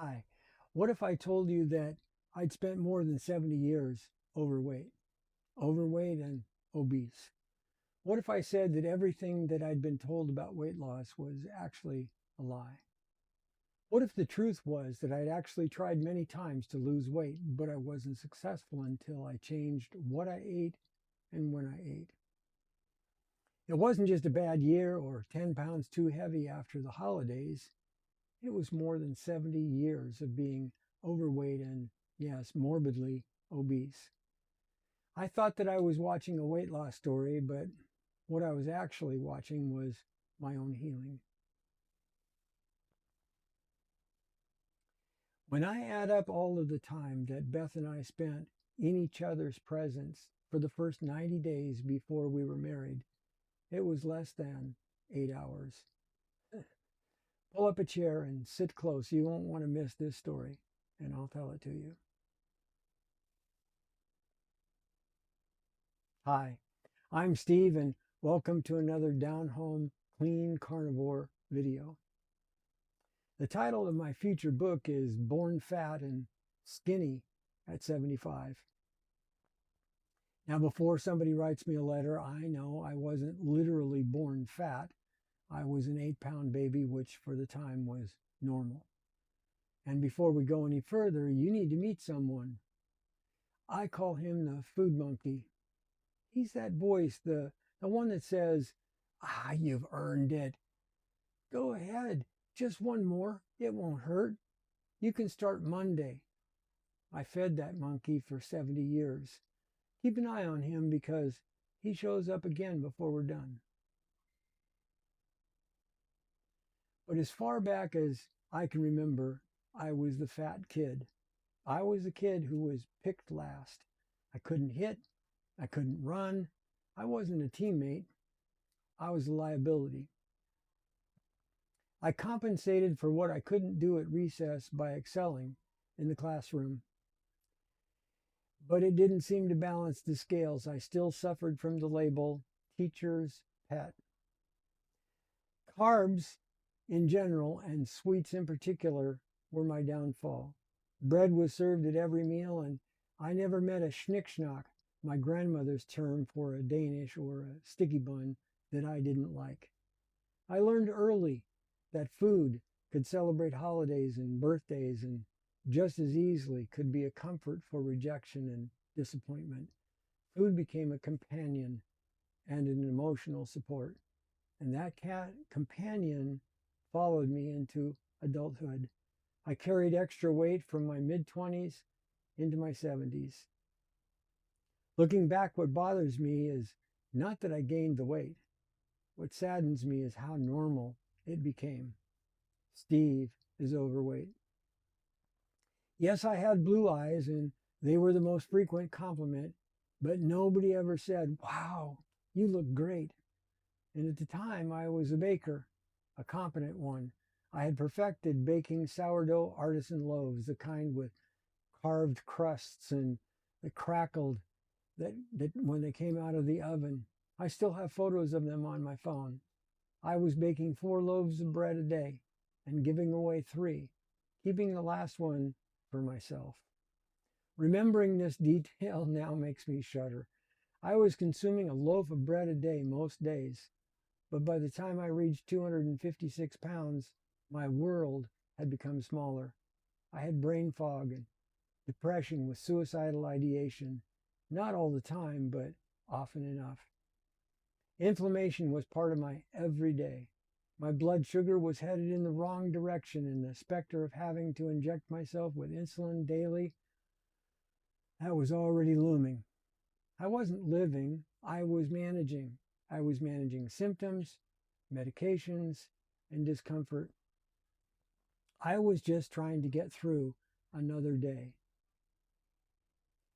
Hi. What if I told you that I'd spent more than 70 years overweight and obese? What if I said that everything that I'd been told about weight loss was actually a lie? What if the truth was that I'd actually tried many times to lose weight, but I wasn't successful until I changed what I ate and when I ate? It wasn't just a bad year or 10 pounds too heavy after the holidays. It was more than 70 years of being overweight and, yes, morbidly obese. I thought that I was watching a weight loss story, but what I was actually watching was my own healing. When I add up all of the time that Beth and I spent in each other's presence for the first 90 days before we were married, it was less than 8 hours. Pull up a chair and sit close. You won't want to miss this story, and I'll tell it to you. Hi, I'm Steve, and welcome to another Down Home Clean Carnivore video. The title of my future book is Born Fat and Skinny at 75. Now, before somebody writes me a letter, I know I wasn't literally born fat. I was an 8-pound baby, which for the time was normal. And before we go any further, you need to meet someone. I call him the food monkey. He's that voice, the one that says, you've earned it. Go ahead, just one more. It won't hurt. You can start Monday. I fed that monkey for 70 years. Keep an eye on him because he shows up again before we're done. But as far back as I can remember, I was the fat kid. I was the kid who was picked last. I couldn't hit. I couldn't run. I wasn't a teammate. I was a liability. I compensated for what I couldn't do at recess by excelling in the classroom. But it didn't seem to balance the scales. I still suffered from the label teacher's pet. Carbs in general, and sweets in particular, were my downfall. Bread was served at every meal, and I never met a schnick-schnock, my grandmother's term for a Danish or a sticky bun, that I didn't like. I learned early that food could celebrate holidays and birthdays and just as easily could be a comfort for rejection and disappointment. Food became a companion and an emotional support. And that companion followed me into adulthood. I carried extra weight from my mid-20s into my 70s. Looking back, what bothers me is not that I gained the weight. What saddens me is how normal it became. Steve is overweight. Yes, I had blue eyes, and they were the most frequent compliment, but nobody ever said, "Wow, you look great." And at the time, I was a baker, a competent one. I had perfected baking sourdough artisan loaves, the kind with carved crusts and that crackled that when they came out of the oven. I still have photos of them on my phone. I was baking 4 loaves of bread a day and giving away 3, keeping the last one for myself. Remembering this detail now makes me shudder. I was consuming a loaf of bread a day most days, but by the time I reached 256 pounds, my world had become smaller. I had brain fog and depression with suicidal ideation, not all the time, but often enough. Inflammation was part of my everyday. My blood sugar was headed in the wrong direction, and the specter of having to inject myself with insulin daily, that was already looming. I wasn't living, I was managing. I was managing symptoms, medications, and discomfort. I was just trying to get through another day.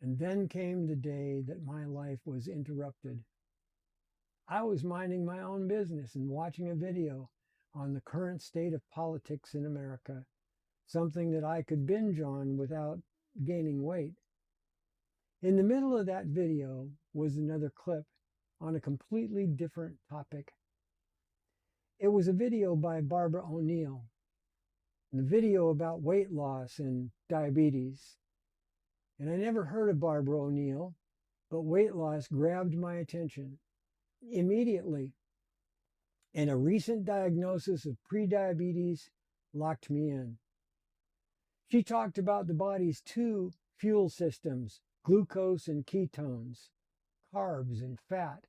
And then came the day that my life was interrupted. I was minding my own business and watching a video on the current state of politics in America, something that I could binge on without gaining weight. In the middle of that video was another clip on a completely different topic. It was a video by Barbara O'Neill. the video about weight loss and diabetes. And I never heard of Barbara O'Neill, but weight loss grabbed my attention immediately. And a recent diagnosis of prediabetes locked me in. She talked about the body's two fuel systems, glucose and ketones, carbs and fat,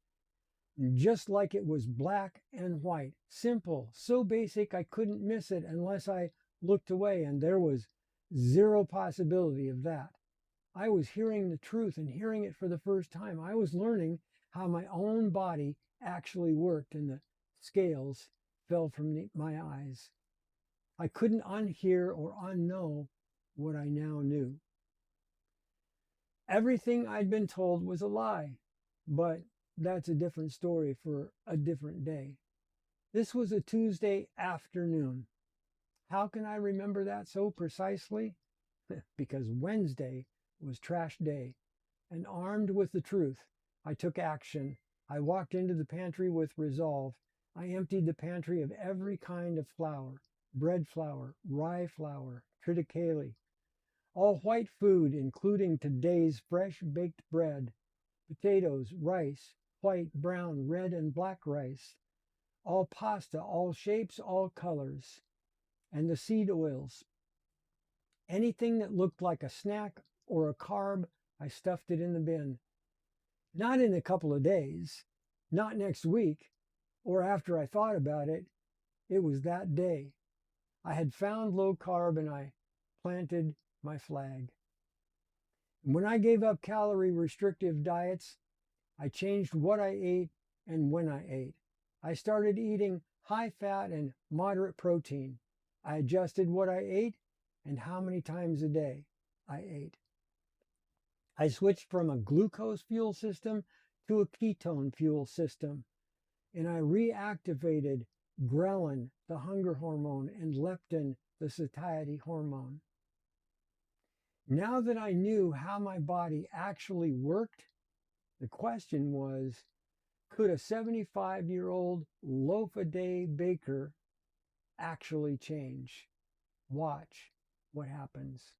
just like it was black and white. Simple, so basic I couldn't miss it unless I looked away, and there was zero possibility of that. I was hearing the truth and hearing it for the first time. I was learning how my own body actually worked, and the scales fell from my eyes. I couldn't unhear or unknow what I now knew. Everything I'd been told was a lie, but that's a different story for a different day. This was a Tuesday afternoon. How can I remember that so precisely? Because Wednesday was trash day, and armed with the truth, I took action. I walked into the pantry with resolve. I emptied the pantry of every kind of flour, bread flour, rye flour, triticale, all white food, including today's fresh baked bread, potatoes, rice, white, brown, red, and black rice, all pasta, all shapes, all colors, and the seed oils. Anything that looked like a snack or a carb, I stuffed it in the bin. Not in a couple of days, not next week, or after I thought about it. It was that day. I had found low carb and I planted my flag. When I gave up calorie restrictive diets, I changed what I ate and when I ate. I started eating high fat and moderate protein. I adjusted what I ate and how many times a day I ate. I switched from a glucose fuel system to a ketone fuel system, and I reactivated ghrelin, the hunger hormone, and leptin, the satiety hormone. Now that I knew how my body actually worked, the question was, could a 75-year-old loaf-a-day baker actually change? Watch what happens.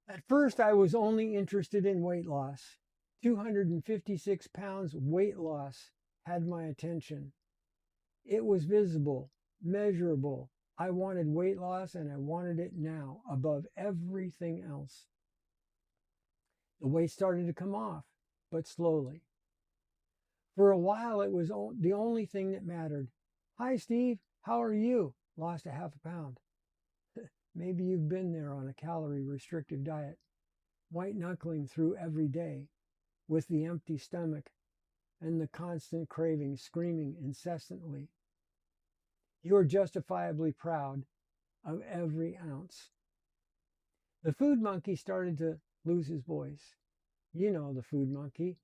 At first, I was only interested in weight loss. 256 pounds weight loss had my attention. It was visible, measurable. I wanted weight loss, and I wanted it now above everything else. The weight started to come off, but slowly. For a while, it was the only thing that mattered. Hi, Steve. How are you? Lost a half a pound. Maybe you've been there on a calorie restrictive diet, white knuckling through every day with the empty stomach and the constant craving, screaming incessantly. You are justifiably proud of every ounce. The food monkey started to lose his voice. You know the food monkey.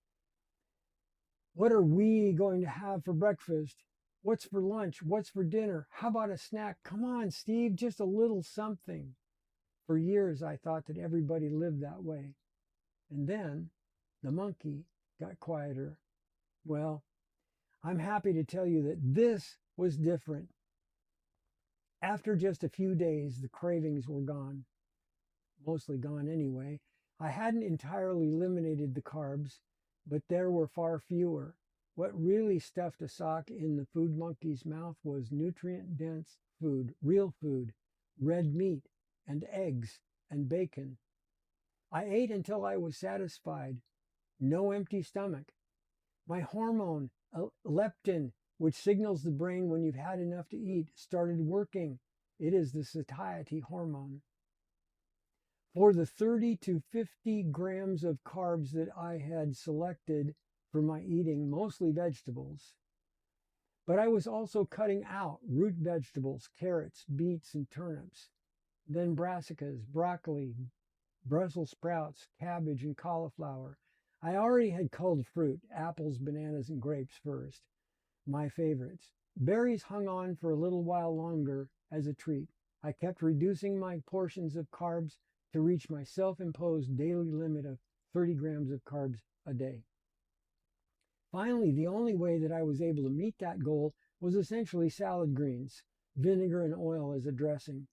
What are we going to have for breakfast? What's for lunch? What's for dinner? How about a snack? Come on, Steve, just a little something. For years, I thought that everybody lived that way. And then the monkey got quieter. Well, I'm happy to tell you that this was different. After just a few days, the cravings were gone. Mostly gone anyway. I hadn't entirely eliminated the carbs, but there were far fewer. What really stuffed a sock in the food monkey's mouth was nutrient-dense food, real food, red meat and eggs and bacon. I ate until I was satisfied. No empty stomach. My hormone, leptin, which signals the brain when you've had enough to eat, started working. It is the satiety hormone. For the 30 to 50 grams of carbs that I had selected for my eating, mostly vegetables, but I was also cutting out root vegetables, carrots, beets, and turnips, then brassicas, broccoli, Brussels sprouts, cabbage, and cauliflower. I already had culled fruit, apples, bananas, and grapes first, my favorites. Berries hung on for a little while longer as a treat. I kept reducing my portions of carbs to reach my self-imposed daily limit of 30 grams of carbs a day. Finally, the only way that I was able to meet that goal was essentially salad greens, vinegar and oil as a dressing.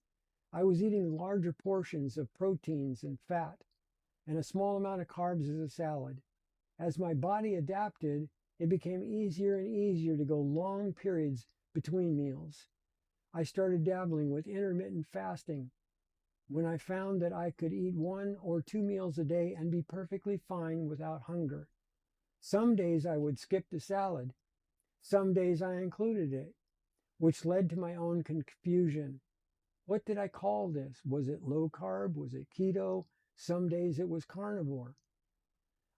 I was eating larger portions of proteins and fat, and a small amount of carbs as a salad. As my body adapted, it became easier and easier to go long periods between meals. I started dabbling with intermittent fasting when I found that I could eat 1 or 2 meals a day and be perfectly fine without hunger. Some days I would skip the salad. Some days I included it, which led to my own confusion. What did I call this? Was it low carb? Was it keto? Some days it was carnivore.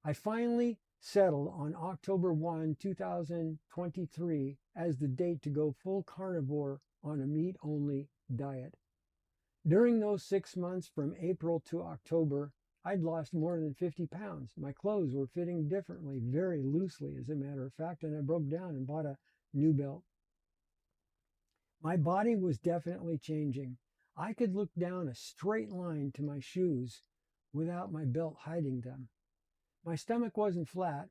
I finally settled on October 1, 2023 as the date to go full carnivore on a meat-only diet. During those 6 months from April to October, I'd lost more than 50 pounds. My clothes were fitting differently, very loosely as a matter of fact, and I broke down and bought a new belt. My body was definitely changing. I could look down a straight line to my shoes without my belt hiding them. My stomach wasn't flat,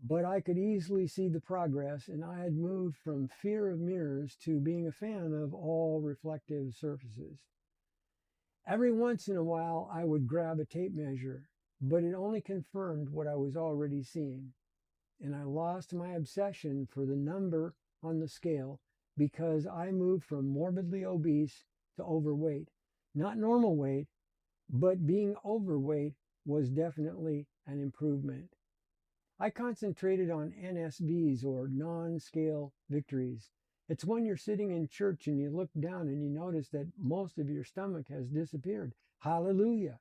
but I could easily see the progress, and I had moved from fear of mirrors to being a fan of all reflective surfaces. Every once in a while, I would grab a tape measure, but it only confirmed what I was already seeing. And I lost my obsession for the number on the scale because I moved from morbidly obese to overweight. Not normal weight, but being overweight was definitely an improvement. I concentrated on NSVs, or non-scale victories. It's when you're sitting in church and you look down and you notice that most of your stomach has disappeared. Hallelujah.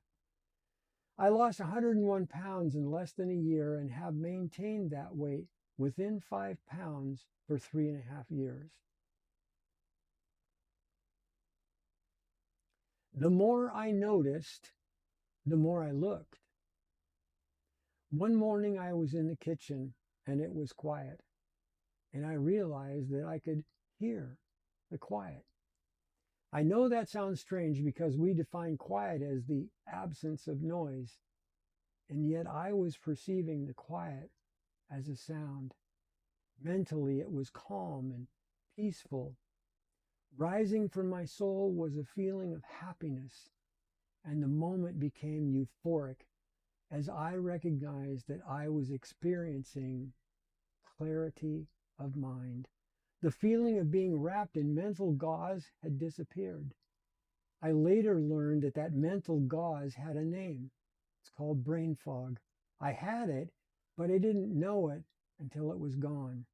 I lost 101 pounds in less than a year and have maintained that weight within 5 pounds for 3.5 years. The more I noticed, the more I looked. One morning I was in the kitchen and it was quiet, and I realized that I could hear the quiet. I know that sounds strange because we define quiet as the absence of noise, and yet I was perceiving the quiet as a sound. Mentally, it was calm and peaceful. Rising from my soul was a feeling of happiness, and the moment became euphoric as I recognized that I was experiencing clarity of mind. The feeling of being wrapped in mental gauze had disappeared. I later learned that that mental gauze had a name. It's called brain fog. I had it, but I didn't know it until it was gone.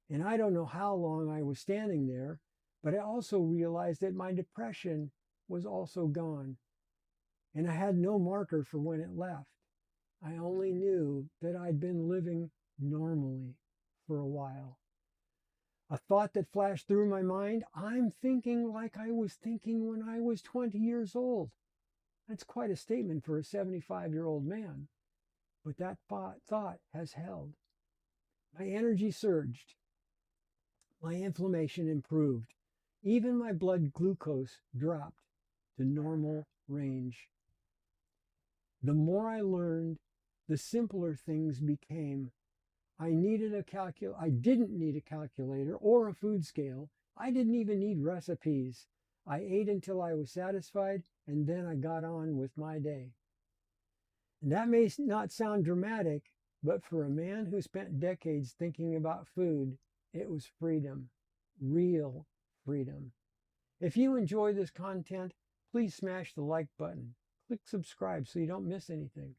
And I don't know how long I was standing there, but I also realized that my depression was also gone. And I had no marker for when it left. I only knew that I'd been living normally for a while. A thought that flashed through my mind: I'm thinking like I was thinking when I was 20 years old. That's quite a statement for a 75-year-old man, but that thought has held. My energy surged. My inflammation improved. Even my blood glucose dropped to normal range. The more I learned, the simpler things became. I didn't need a calculator or a food scale. I didn't even need recipes. I ate until I was satisfied, and then I got on with my day. And that may not sound dramatic, but for a man who spent decades thinking about food, it was freedom, real freedom. If you enjoy this content, please smash the like button. Click subscribe so you don't miss anything.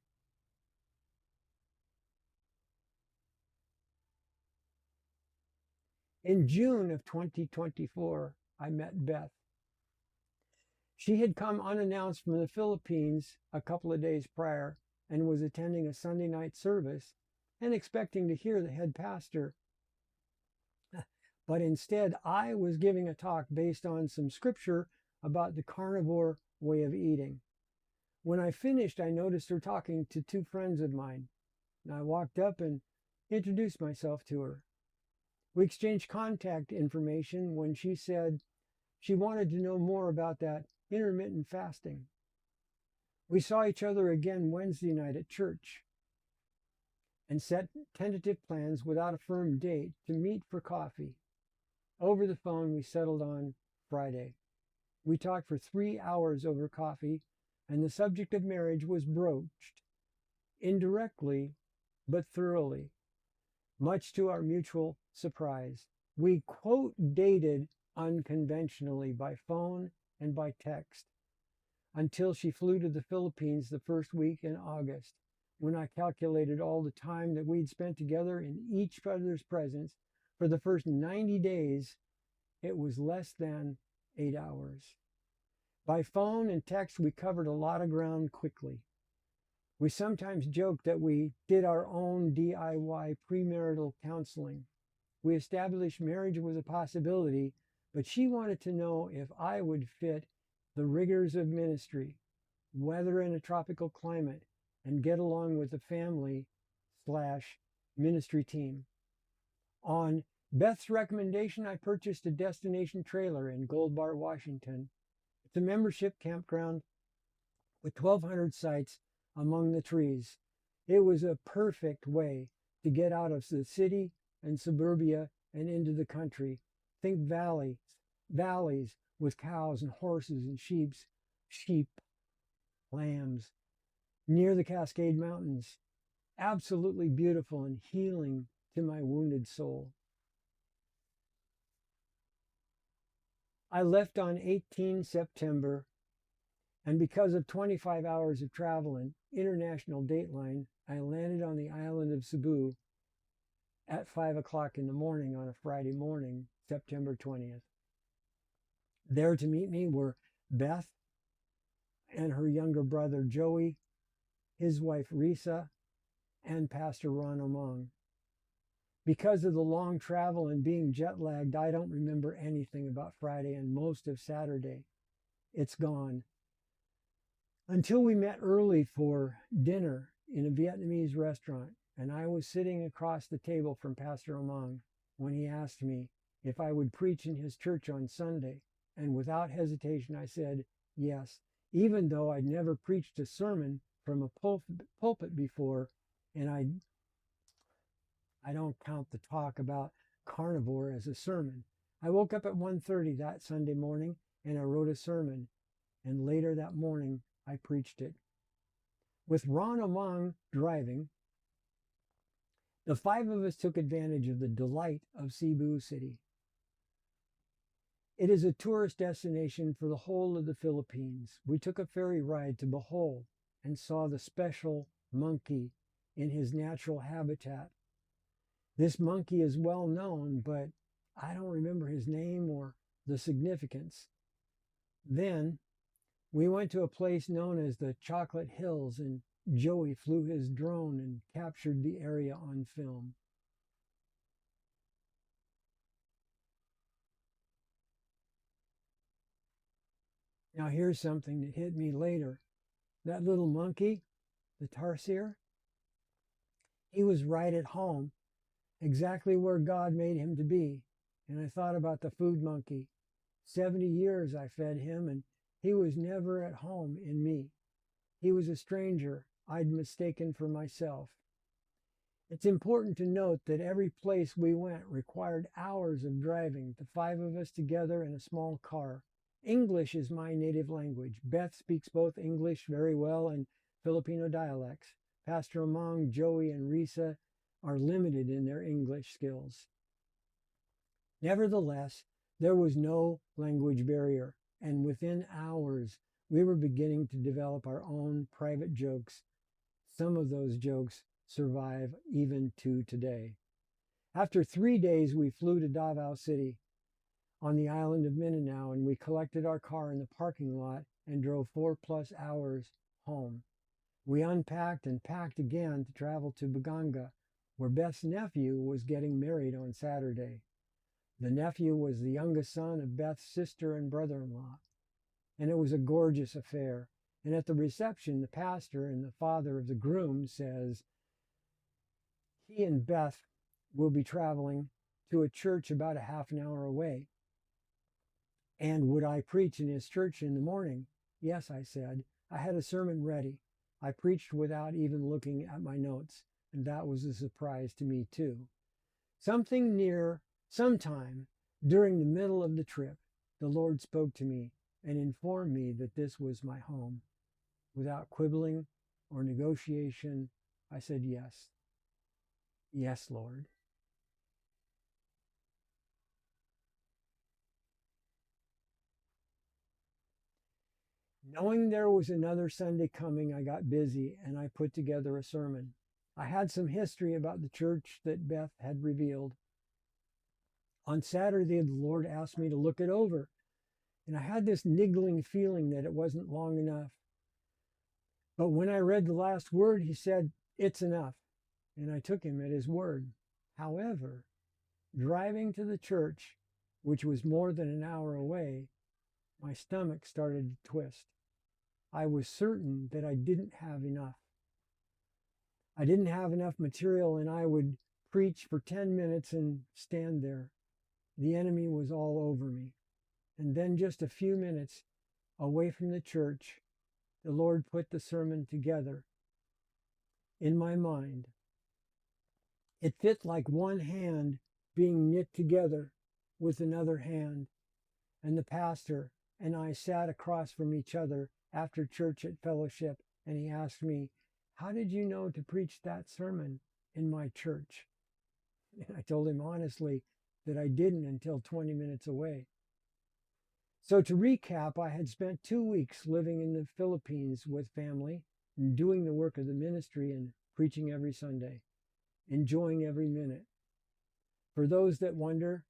In June of 2024, I met Beth. She had come unannounced from the Philippines a couple of days prior and was attending a Sunday night service and expecting to hear the head pastor. But instead, I was giving a talk based on some scripture about the carnivore way of eating. When I finished, I noticed her talking to 2 friends of mine, and I walked up and introduced myself to her. We exchanged contact information when she said she wanted to know more about that intermittent fasting. We saw each other again Wednesday night at church and set tentative plans without a firm date to meet for coffee. Over the phone, we settled on Friday. We talked for 3 hours over coffee, and the subject of marriage was broached, indirectly but thoroughly, much to our mutual surprise. We quote dated unconventionally by phone and by text until she flew to the Philippines the first week in August, when I calculated all the time that we'd spent together in each other's presence. For the first 90 days, it was less than 8 hours. By phone and text, we covered a lot of ground quickly. We sometimes joked that we did our own DIY premarital counseling. We established marriage was a possibility, but she wanted to know if I would fit the rigors of ministry, weather in a tropical climate, and get along with the family/ministry team. On Beth's recommendation, I purchased a destination trailer in Gold Bar, Washington. It's a membership campground with 1,200 sites among the trees. It was a perfect way to get out of the city and suburbia and into the country. Think valleys with cows and horses and sheep, lambs, near the Cascade Mountains. Absolutely beautiful and healing to my wounded soul. I left on 18 September, and because of 25 hours of travel and international dateline, I landed on the island of Cebu at 5 o'clock in the morning on a Friday morning, September 20th. There to meet me were Beth and her younger brother Joey, his wife Risa, and Pastor Ron Omong. Because of the long travel and being jet lagged, I don't remember anything about Friday and most of Saturday. It's gone. Until we met early for dinner in a Vietnamese restaurant, and I was sitting across the table from Pastor Omong when he asked me if I would preach in his church on Sunday. And without hesitation, I said yes, even though I'd never preached a sermon from a pulpit before, and I don't count the talk about Carnivore as a sermon. I woke up at 1:30 that Sunday morning and I wrote a sermon, and later that morning I preached it. With Ron Omong driving, the five of us took advantage of the delight of Cebu City. It is a tourist destination for the whole of the Philippines. We took a ferry ride to Bohol and saw the special monkey in his natural habitat. This monkey is well known, but I don't remember his name or the significance. Then we went to a place known as the Chocolate Hills, and Joey flew his drone and captured the area on film. Now here's something that hit me later. That little monkey, the tarsier, he was right at home, exactly where God made him to be. And I thought about the food monkey. 70 years I fed him, and he was never at home in me. He was a stranger I'd mistaken for myself. It's important to note that every place we went required hours of driving, the five of us together in a small car. English is my native language. Beth speaks both English very well and Filipino dialects. Pastor Among, Joey, and Risa are limited in their English skills. Nevertheless, there was no language barrier, and within hours, we were beginning to develop our own private jokes. Some of those jokes survive even to today. After 3 days, we flew to Davao City on the island of Mindanao, and we collected our car in the parking lot and drove 4+ hours home. We unpacked and packed again to travel to Baganga, where Beth's nephew was getting married on Saturday. The nephew was the youngest son of Beth's sister and brother-in-law, and it was a gorgeous affair. And at the reception, the pastor and the father of the groom says he and Beth will be traveling to a church about a half an hour away. And would I preach in his church in the morning? Yes, I said. I had a sermon ready. I preached without even looking at my notes, and that was a surprise to me too. Sometime During the middle of the trip, the Lord spoke to me and informed me that this was my home. Without quibbling or negotiation, I said yes. Yes, Lord. Knowing there was another Sunday coming, I got busy and I put together a sermon. I had some history about the church that Beth had revealed. On Saturday, the Lord asked me to look it over, and I had this niggling feeling that it wasn't long enough. But when I read the last word, he said, "It's enough." And I took him at his word. However, driving to the church, which was more than an hour away, my stomach started to twist. I was certain that I didn't have enough. I didn't have enough material, and I would preach for 10 minutes and stand there. The enemy was all over me. And then, just a few minutes away from the church, the Lord put the sermon together in my mind. It fit like one hand being knit together with another hand, and the pastor and I sat across from each other after church at fellowship, and he asked me, "How did you know to preach that sermon in my church?" And I told him honestly that I didn't until 20 minutes away. So to recap, I had spent 2 weeks living in the Philippines with family and doing the work of the ministry and preaching every Sunday, enjoying every minute. For those that wonder,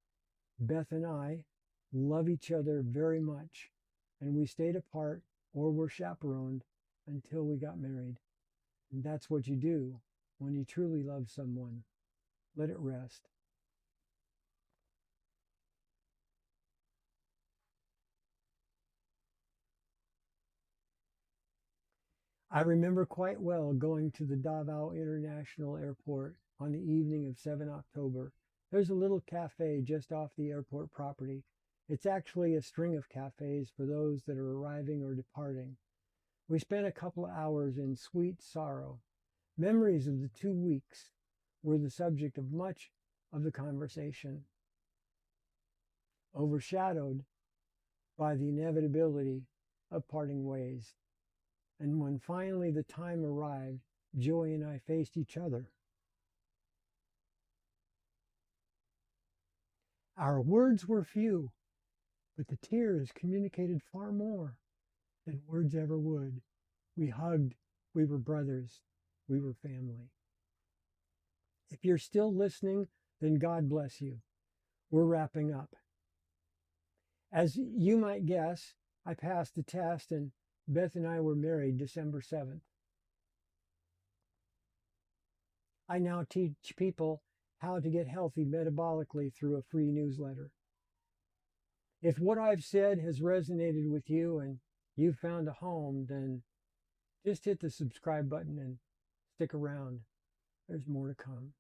Beth and I love each other very much, and we stayed apart or were chaperoned until we got married. And that's what you do when you truly love someone. Let it rest. I remember quite well going to the Davao International Airport on the evening of 7 October. There's a little cafe just off the airport property. It's actually a string of cafes for those that are arriving or departing. We spent a couple of hours in sweet sorrow. Memories of the 2 weeks were the subject of much of the conversation, overshadowed by the inevitability of parting ways. And when finally the time arrived, Joey and I faced each other. Our words were few, but the tears communicated far more than words ever would. We hugged, we were brothers, we were family. If you're still listening, then God bless you. We're wrapping up. As you might guess, I passed the test and Beth and I were married December 7th. I now teach people how to get healthy metabolically through a free newsletter. If what I've said has resonated with you and you've found a home, then just hit the subscribe button and stick around. There's more to come.